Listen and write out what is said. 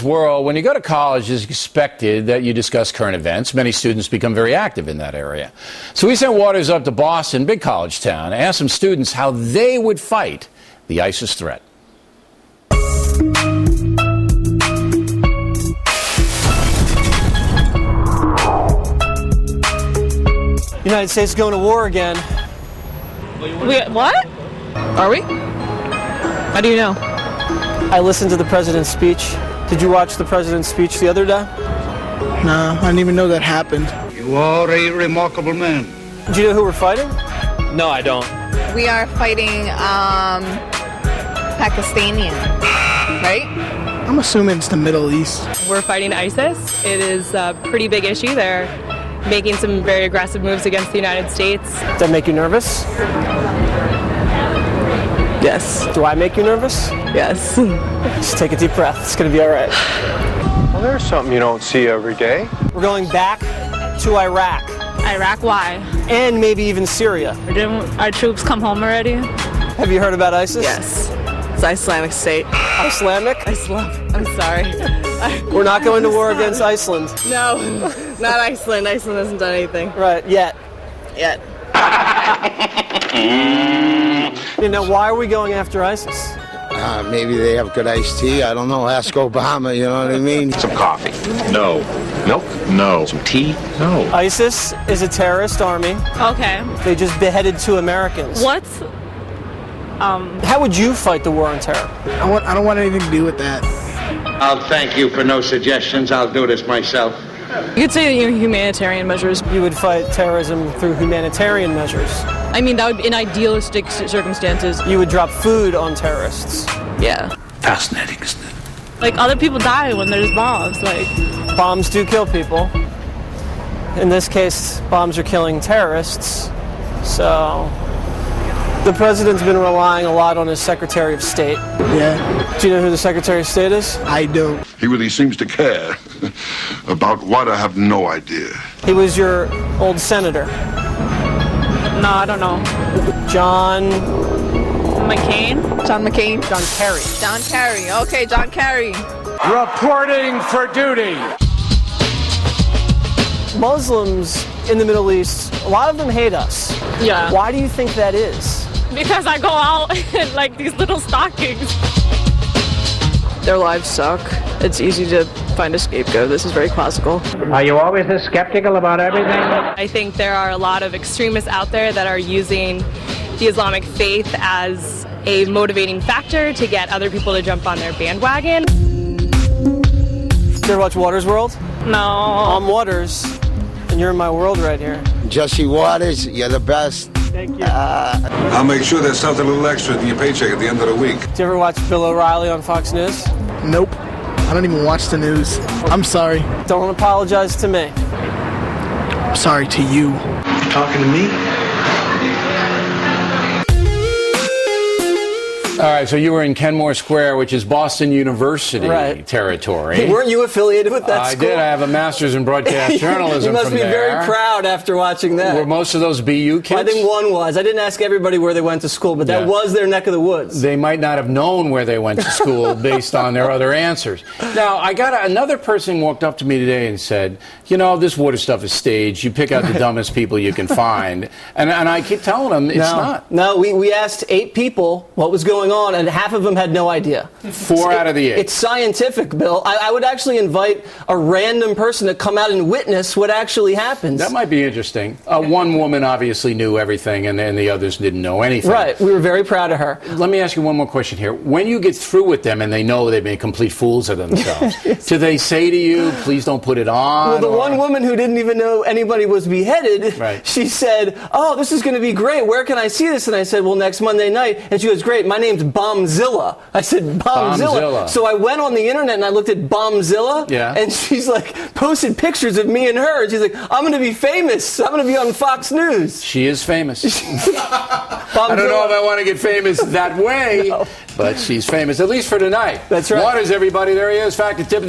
today's world, when you go to college, it's expected that you discuss current events. Many students become very active in that area. So we sent Waters up to Boston, big college town, to ask some students how they would fight the ISIS threat. United States is going to war again. What? Are we? How do you know? I listened to the president's speech. Did you watch the president's speech the other day? No, I didn't even know that happened. You are a remarkable man. Do you know who we're fighting? No, I don't. We are fighting Pakistani, right? I'm assuming it's the Middle East. We're fighting ISIS. It is a pretty big issue. They're making some very aggressive moves against the United States. Does that make you nervous? Yes. Do I make you nervous? Yes. Just take a deep breath. It's going to be all right. Well, there's something you don't see every day. We're going back to Iraq. Iraq, why? And maybe even Syria. Didn't our troops come home already? Have you heard about ISIS? Yes. It's Islamic State. Islamic? I'm sorry. We're not going to war against Iceland. No, not Iceland. Iceland hasn't done anything. Right, yet. You know, why are we going after ISIS? Maybe they have good iced tea. I don't know. Ask Obama, you know what I mean? Some coffee? No. Milk? No. Some tea? No. ISIS is a terrorist army. Okay. They just beheaded 2 Americans. What? How would you fight the war on terror? I don't want anything to do with that. I'll thank you for no suggestions. I'll do this myself. You could say humanitarian measures. You would fight terrorism through humanitarian measures. I mean, that would be in idealistic circumstances. You would drop food on terrorists. Yeah. Fascinating, isn't it? Like, other people die when there's bombs. Like, Bombs do kill people. In this case, bombs are killing terrorists. So, the president's been relying a lot on his Secretary of State. Yeah, Do you know who the Secretary of State is? I do. He really seems to care. About what, I have no idea. He was your old senator, no, I don't know. John McCain? John McCain. John Kerry. John Kerry. Okay, John Kerry. Reporting for duty. Muslims in the Middle East, a lot of them hate us. Yeah. Why do you think that is? Because I go out in, like, these little stockings. Their lives suck. It's easy to find a scapegoat. This is very classical. Are you always this skeptical about everything? I think there are a lot of extremists out there that are using the Islamic faith as a motivating factor to get other people to jump on their bandwagon. Did you ever watch Waters World? No. I'm Waters, and you're in my world right here. Jesse Waters, you're the best. Thank you. I'll make sure there's something a little extra in your paycheck at the end of the week. Did you ever watch Bill O'Reilly on Fox News? Nope. I don't even watch the news. I'm sorry. Don't apologize to me. I'm sorry to you. Talking to me? All right, so you were in Kenmore Square, which is Boston University Right. territory. Hey, weren't you affiliated with that I school? did. I have a master's in broadcast journalism You must from be there. very proud after watching that. Were most of those BU kids? I think one was. I didn't ask everybody where they went to school, but that Yeah. was their neck of the woods. They might not have known where they went to school based on their other answers. Now, another person walked up to me today and said, you know, this water stuff is staged. You pick out the dumbest people you can find. And I keep telling them it's not. No, we asked 8 people what was going on, and half of them had no idea. 4 out of the 8. It's scientific, Bill. I would actually invite a random person to come out and witness what actually happens. That might be interesting. One woman obviously knew everything, and the others didn't know anything. Right. We were very proud of her. Let me ask you one more question here. When you get through with them and they know they've made complete fools of themselves, do they say to you, please don't put it on? Well, the one woman who didn't even know anybody was beheaded, Right. She said, oh, this is going to be great. Where can I see this? And I said, well, next Monday night. And she goes, great. My name's Bombzilla. I said, Bombzilla. So I went on the internet and I looked at Bombzilla. Yeah. And she's like, posted pictures of me and her. And she's like, I'm going to be famous. I'm going to be on Fox News. She is famous. I don't know if I want to get famous that way, but she's famous, at least for tonight. That's right. Waters, everybody. There he is. Fact and tip.